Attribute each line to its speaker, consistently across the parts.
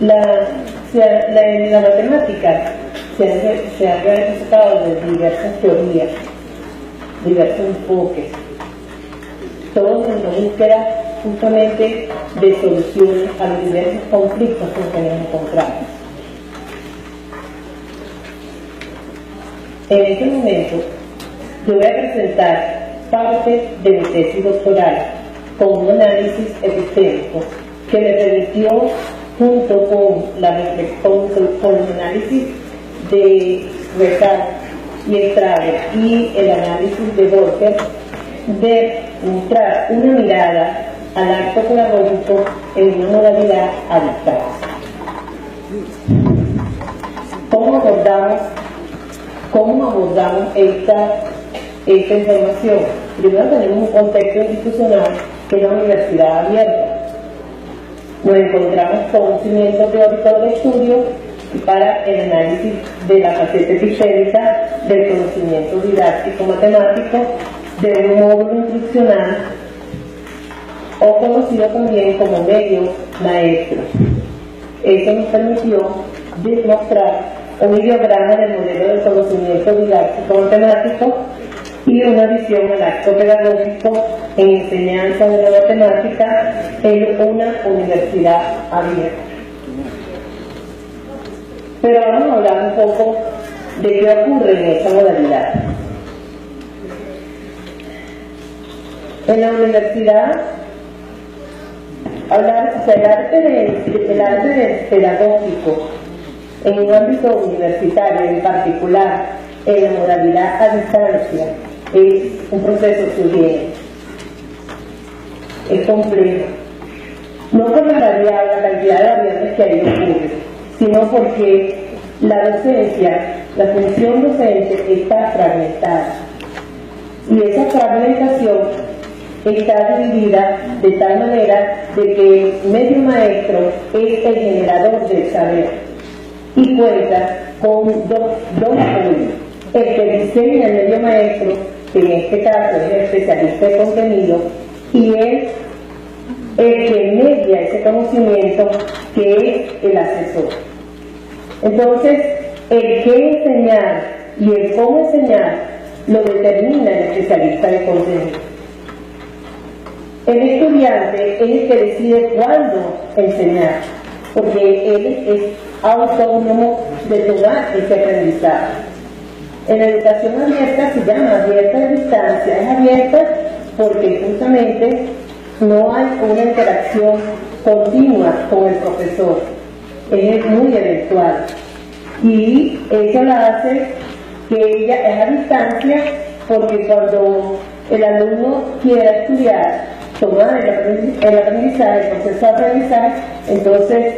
Speaker 1: la matemática se ha realizado de diversas teorías, diversos enfoques, todos en la búsqueda justamente de soluciones a los diversos conflictos con que nos encontramos. En este momento, yo voy a presentar parte de mi tesis doctoral con un análisis epistémico que me permitió, junto con el análisis de Recart y Straber y el análisis de Volcker, de mostrar una mirada al acto pedagógico en una modalidad a distancia. ¿Cómo abordamos esta información? Primero tenemos un contexto institucional que es la universidad abierta. Nos encontramos conocimiento teórico del estudio para el análisis de la faceta epistémica del conocimiento didáctico matemático de un módulo instruccional o conocido también como medio maestro. Eso nos permitió demostrar un ideograma del modelo del conocimiento didáctico matemático y una visión del acto pedagógico en enseñanza de la matemática en una universidad abierta. Pero vamos a hablar un poco de qué ocurre en esta modalidad. En la universidad, el arte pedagógico en un ámbito universitario, en particular en la modalidad a distancia, es un proceso sui es complejo, no por la cantidad de variables que ahí ocurre, sino porque la docencia, la función docente está fragmentada, y esa fragmentación está dividida de tal manera de que el medio maestro es el generador del saber y cuenta con dos apoyos: el que diseña el medio maestro, que en este caso es el especialista de contenido, y el que media ese conocimiento, que es el asesor. Entonces, el qué enseñar y el cómo enseñar lo determina el especialista de contenido. El estudiante es el que decide cuándo enseñar, porque él es autónomo de tomar ese aprendizaje. En la educación abierta se llama abierta de distancia, es abierta porque justamente no hay una interacción continua con el profesor, es muy eventual, y eso la hace que ella es a distancia porque cuando el alumno quiera estudiar, tomar el aprendizaje, el proceso de aprendizaje, entonces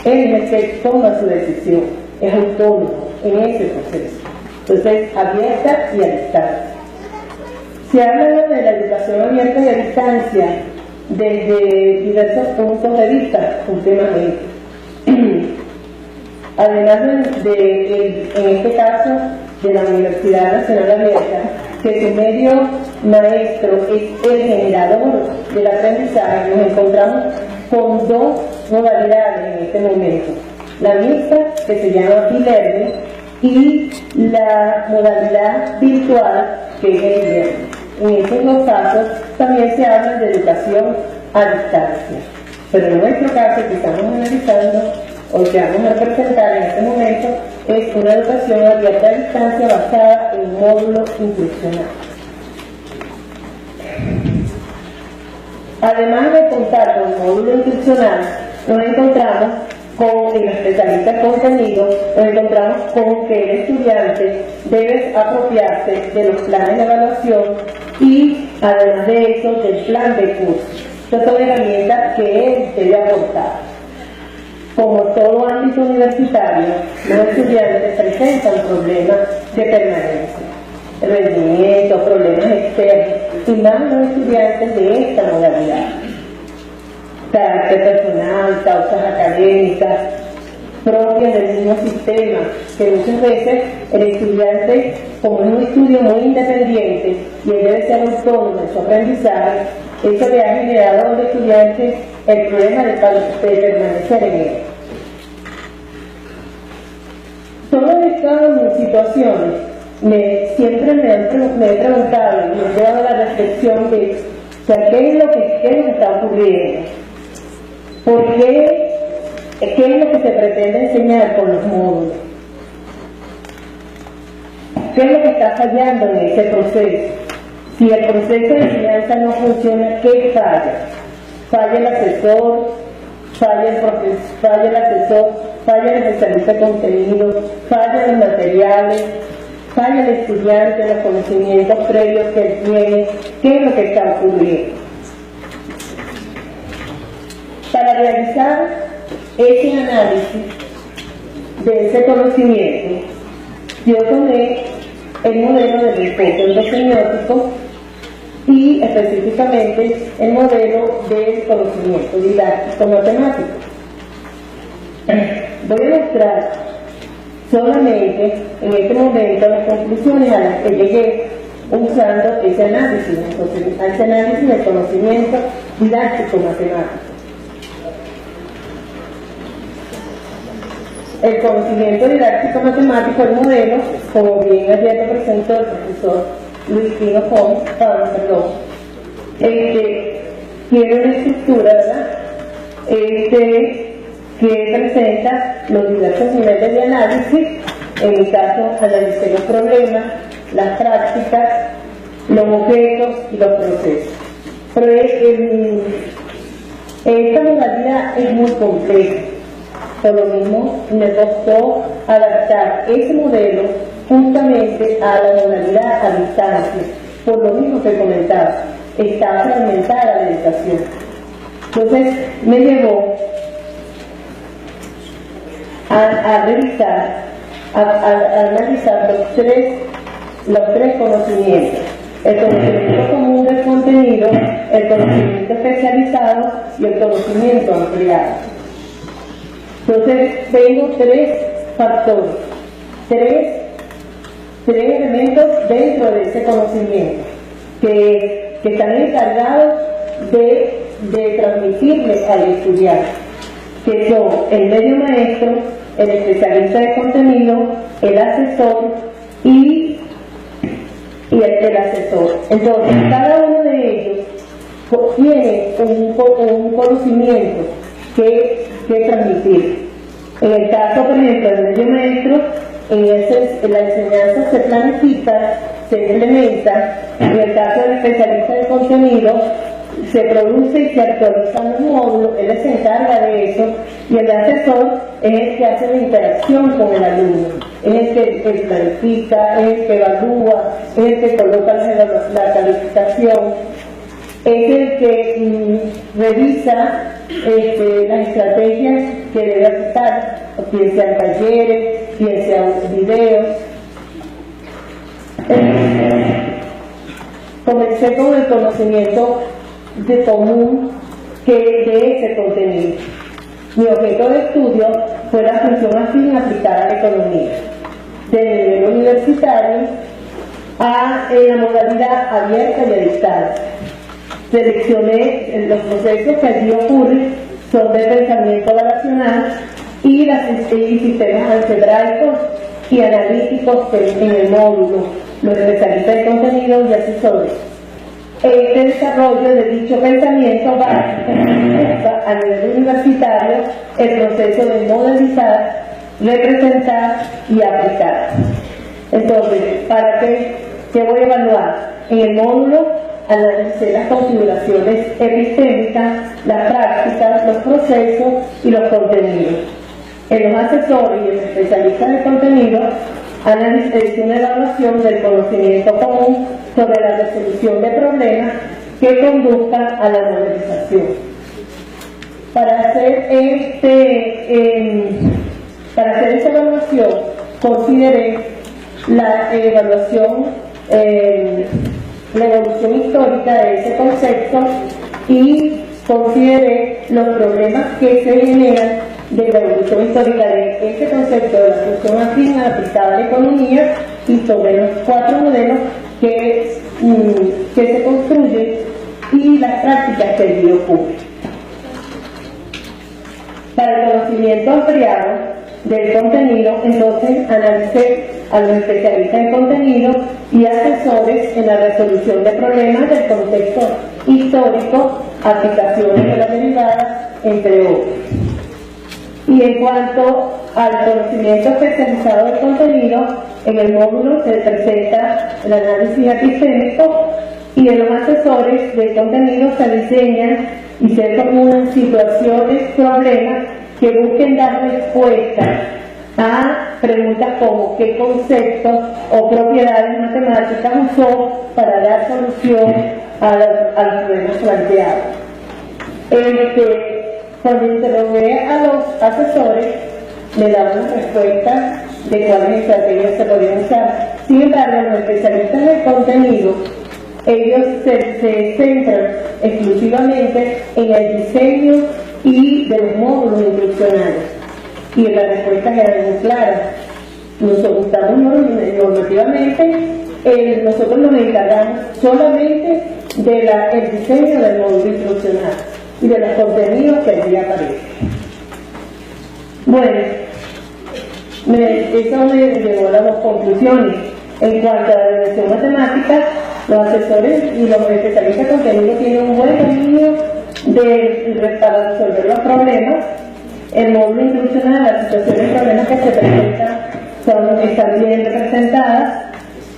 Speaker 1: él es el que toma su decisión, es autónomo en ese proceso. Entonces, abierta y a distancia. Se habla de la educación abierta y a distancia desde diversos puntos de vista, últimamente. Además en este caso, de la Universidad Nacional Abierta, que su medio maestro es el generador del aprendizaje, nos encontramos con dos modalidades en este momento: la mixta, que se llama e-learning, y la modalidad virtual, que es el e-learning. En estos dos casos también se habla de educación a distancia, pero en nuestro caso que estamos analizando o que vamos a presentar en este momento es una educación abierta a distancia basada en un módulo instruccional. Además de contar con el módulo instruccional, nos encontramos con el especialista de contenido, nos encontramos con que el estudiante debe apropiarse de los planes de evaluación y, además de eso, del plan de curso. Estas son herramientas que él debe aportar. Como todo ámbito universitario, los estudiantes presentan problemas de permanencia, rendimiento, problemas externos, y más los estudiantes de esta modalidad. Carácter personal, causas académicas, propias del mismo sistema, que muchas veces el estudiante, como es un estudio muy independiente y él debe ser autónomo en su aprendizaje, eso le ha generado a los estudiantes el problema de permanecer en él. evaluaciones, siempre me he preguntado y me he dado la reflexión de, o sea, ¿qué es lo que está ocurriendo? ¿Por qué? ¿Qué es lo que se pretende enseñar con los módulos? ¿Qué es lo que está fallando en ese proceso? Si el proceso de enseñanza no funciona, ¿qué falla? Falla el asesor, falla el profesor, falla el asesor, falla el especialista de contenido, falla los materiales, falla el estudiante, los conocimientos previos que él tiene. ¿Qué es lo que está ocurriendo? Para realizar ese análisis de ese conocimiento, yo tomé el modelo del enfoque endosemiótico y específicamente el modelo del conocimiento didáctico matemático. Voy a mostrar solamente en este momento las conclusiones a las que llegué usando ese análisis del conocimiento didáctico matemático. El conocimiento didáctico matemático, el modelo, como bien ayer lo presentó el profesor Luis Pino Pons, tiene una estructura, ¿verdad? Que presenta los diversos niveles de análisis. En mi caso, analicé los problemas, las prácticas, los objetos y los procesos. Pero esta modalidad es muy compleja. Por lo mismo, me costó adaptar ese modelo justamente a la modalidad a distancia. Por lo mismo que comentaba, está fragmentada la educación. Entonces, me llevó a revisar, a analizar los tres conocimientos: el conocimiento común del contenido, el conocimiento especializado y el conocimiento ampliado. Entonces, tengo tres factores, tres elementos dentro de ese conocimiento que están encargados de transmitirle al estudiante, que son el medio maestro, el especialista de contenido, el asesor y el asesor. Entonces, cada uno de ellos tiene un conocimiento que transmitir. En el caso, por ejemplo, del medio maestro, en la enseñanza se planifica, se implementa. En el caso del especialista de contenido, se produce y se actualizan los módulos, él se encarga de eso, y el asesor es el que hace la interacción con el alumno, es el que planifica, es el que evalúa, es el que coloca la calificación, es el que revisa las estrategias que debe aplicar, bien sean talleres, bien sean videos. Comencé con el conocimiento común de ese contenido. Mi objeto de estudio fue la función afín aplicada a la economía, de nivel universitario en la modalidad abierta y a distancia. Seleccioné los procesos que allí ocurren, son de pensamiento relacional y sistemas algebraicos y analíticos en el módulo, los especialistas de contenido y asesores. Este desarrollo de dicho pensamiento básico a nivel universitario el proceso de modelizar, representar y aplicar. Entonces, ¿para qué voy a evaluar? En el módulo analicé las configuraciones epistémicas, las prácticas, los procesos y los contenidos. En los asesores y los especialistas de contenido, analicé una evaluación del conocimiento común sobre la resolución de problemas que conduzcan a la modelización. Para hacer esta evaluación, consideré la evolución histórica de ese concepto y consideré los problemas que se generan de la evolución histórica de este concepto de la función afín aplicada a la economía y sobre los 4 modelos que se construyen y las prácticas que allí ocurren. Para el conocimiento ampliado del contenido, entonces analicé a los especialistas en contenido y asesores en la resolución de problemas del contexto histórico, aplicaciones de la derivada, entre otros. Y en cuanto al conocimiento especializado del contenido, en el módulo se presenta el análisis epistémico y en los asesores de contenido se diseñan y se formulan situaciones, problemas que busquen dar respuesta a preguntas como qué conceptos o propiedades matemáticas usó para dar solución a los problemas planteados. Cuando interrogué a los asesores, me daban una respuesta de cuáles estrategias se podían usar. Sin embargo, los especialistas de contenido, ellos se centran exclusivamente en el diseño y de los módulos instruccionales. Y las respuestas eran muy claras. Nosotros estamos normativamente, nosotros nos encargamos solamente del diseño del módulo instruccional y de los contenidos que allí aparecen. Bueno, eso me llevó a las dos conclusiones. En cuanto a la evaluación matemática, los asesores y los especialistas de contenido tienen un buen dominio para resolver los problemas. El módulo instruccional, las situaciones y problemas que se presentan están bien representadas.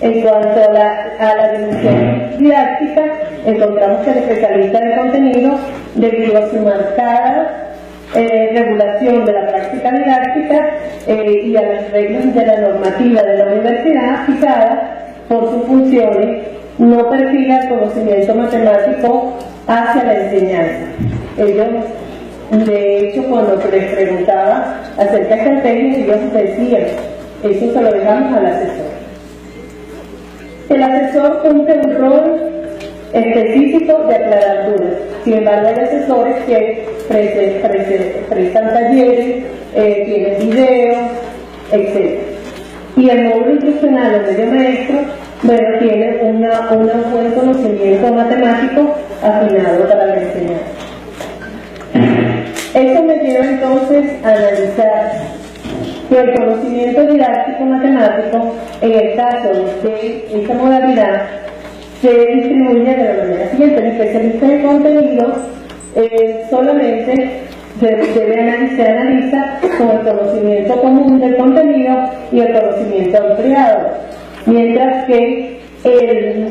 Speaker 1: En cuanto a la dimensión didáctica, encontramos que el especialista de contenido, debido a su marcada regulación de la práctica didáctica y a las reglas de la normativa de la universidad aplicada por sus funciones, no perfila el conocimiento matemático hacia la enseñanza. Ellos, de hecho, cuando les preguntaba acerca de estrategias, ellos decían, eso se lo dejamos al asesor. El asesor cumple un rol específico de aclarar dudas. Sin embargo, hay asesores que prestan talleres, tienen videos, etc. Y el módulo instruccional del medio maestro, bueno, tiene un buen conocimiento matemático afinado para la enseñanza. Esto me lleva entonces a analizar que el conocimiento didáctico matemático, en el caso de esta modalidad, se distribuye de la manera siguiente. El especialista de contenido solamente se analiza con el conocimiento común del contenido y el conocimiento ampliado, mientras que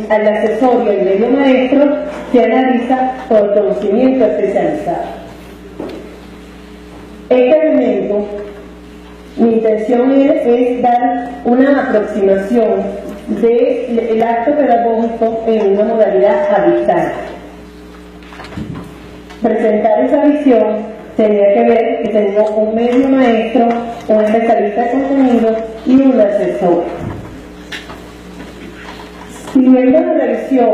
Speaker 1: al asesor y el medio maestro se analiza con el conocimiento especializado. Este elemento, mi intención es dar una aproximación del acto pedagógico en una modalidad habitual. Presentar esa visión tenía que ver que tenía un medio maestro, un especialista de contenido y un asesor. Siguiendo la revisión,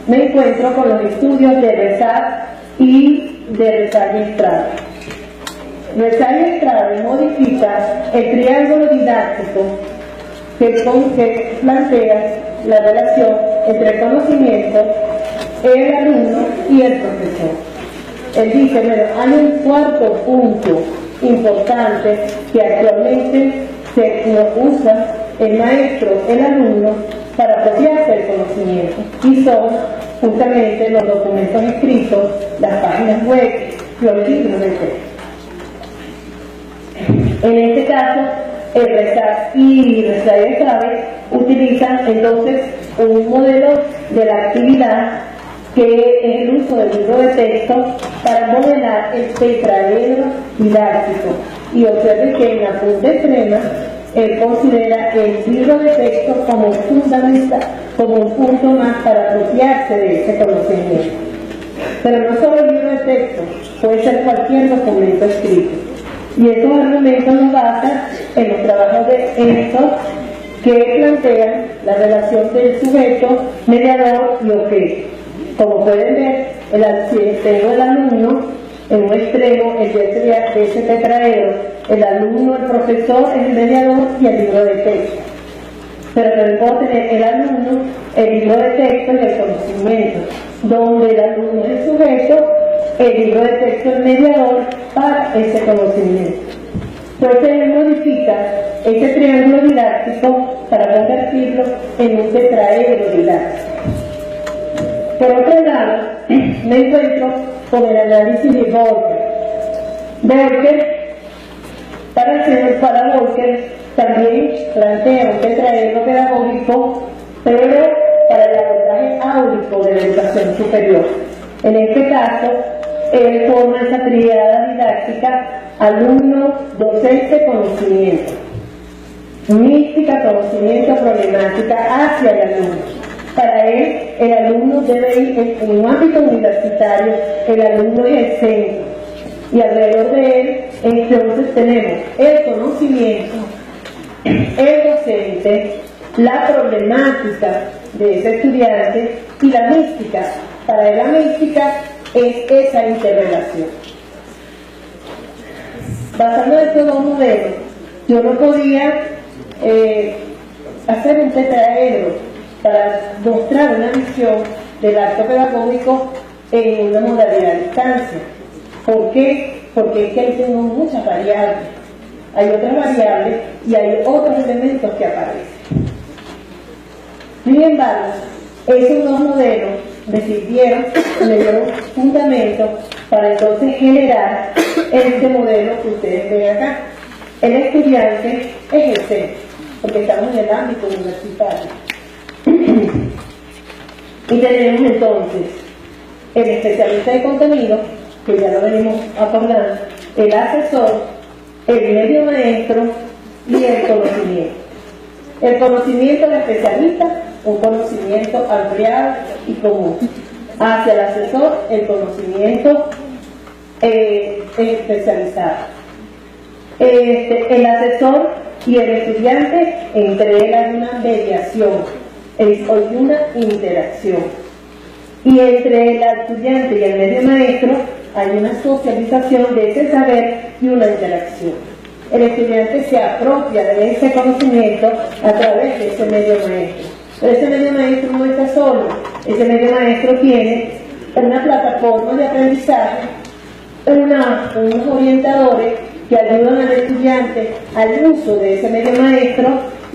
Speaker 1: me encuentro con los estudios de Resat y de Resat y Estrada. Resat y Estrada modifica el triángulo didáctico que plantea la relación entre el conocimiento, el alumno y el profesor. Él dice, bueno, hay un cuarto punto importante que actualmente se usa el maestro, el alumno, para apropiarse del conocimiento, y son justamente los documentos escritos, las páginas web, los libros de texto. En este caso, el Resat y Resat y Estrada utilizan entonces un modelo de la actividad que es el uso del libro de texto para modelar el tetraedro didáctico. Y observe que en la punta extrema él considera el libro de texto como fundamental, como un punto más para apropiarse de ese conocimiento. Pero no solo el libro de texto, puede ser cualquier documento escrito. Y estos argumentos nos basan en los trabajos de Enzo, que plantean la relación del sujeto, mediador y objeto. Como pueden ver, tengo el alumno en un extremo, el de ese tetraedro, el alumno, el profesor, el mediador y el libro de texto. Pero también puedo tener el alumno, el libro de texto y el conocimiento, donde el alumno es el sujeto, el libro de texto el mediador para ese conocimiento. Entonces él modifica ese triángulo didáctico para convertirlo en un tetraedro didáctico. Por otro lado, me encuentro con el análisis de Volcker. Para Volcker también plantea un tetraedro pedagógico, pero para el abordaje áulico de la educación superior. En este caso, él forma esa triada didáctica: alumno, docente, conocimiento. Mística, conocimiento, problemática hacia el alumno. Para él, el alumno debe ir en un ámbito universitario, el alumno es el centro. Y alrededor de él, entonces tenemos el conocimiento, el docente, la problemática de ese estudiante y la mística. Para él la mística es esa interrelación. Basando en estos dos modelos, yo no podía hacer un tetraedro para mostrar una visión del acto pedagógico en una modalidad de distancia. ¿Por qué? Porque es que ahí tengo muchas variables. Hay otras variables y hay otros elementos que aparecen. Sin embargo, esos dos modelos me sirvieron, me dieron fundamento para entonces generar este modelo que ustedes ven acá. El estudiante es el centro, porque estamos en el ámbito universitario. Y tenemos entonces el especialista de contenido, que ya lo venimos acordando, el asesor, el medio maestro y el conocimiento. El conocimiento del especialista, un conocimiento ampliado y común. Hacia el asesor, el conocimiento especializado. El asesor y el estudiante, entre él hay una mediación, hay una interacción. Y entre el estudiante y el medio maestro hay una socialización de ese saber y una interacción. El estudiante se apropia de ese conocimiento a través de ese medio maestro. Pero ese medio maestro no está solo, ese medio maestro tiene una plataforma de aprendizaje, unos orientadores que ayudan al estudiante al uso de ese medio maestro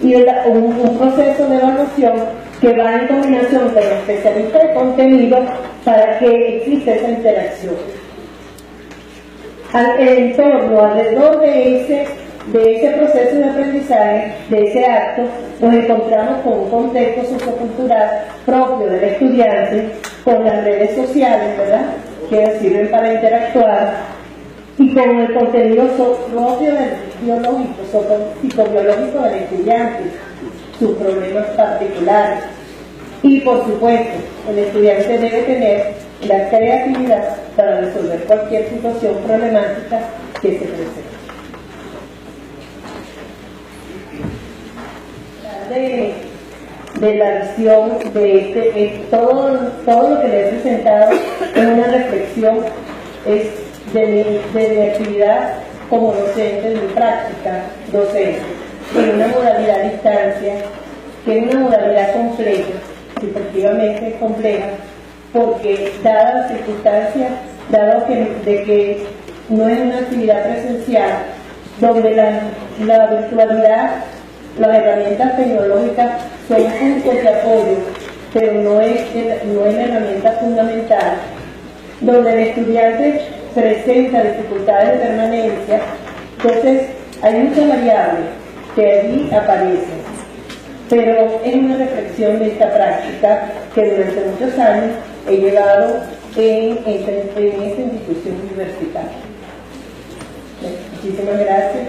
Speaker 1: y un proceso de evaluación que va en combinación con el especialista de contenido para que exista esa interacción. En torno, alrededor de ese proceso de aprendizaje, de ese acto, nos encontramos con un contexto sociocultural propio del estudiante, con las redes sociales, ¿verdad?, que sirven para interactuar, y con el contenido propio del biológico, psicobiológico del estudiante, sus problemas particulares. Y por supuesto, el estudiante debe tener la creatividad para resolver cualquier situación problemática que se presente. De la visión de todo lo que le he presentado es una reflexión de mi actividad como docente, de mi práctica docente, en una modalidad a distancia, que es una modalidad compleja, efectivamente es compleja, porque dadas las circunstancias, dado que no es una actividad presencial, donde la virtualidad, las herramientas tecnológicas son puntos de apoyo, pero no es la herramienta fundamental, donde el estudiante presenta dificultades de permanencia. Entonces hay muchas variables que allí aparecen, pero es una reflexión de esta práctica que durante muchos años he llevado en esta institución universitaria. Muchísimas gracias.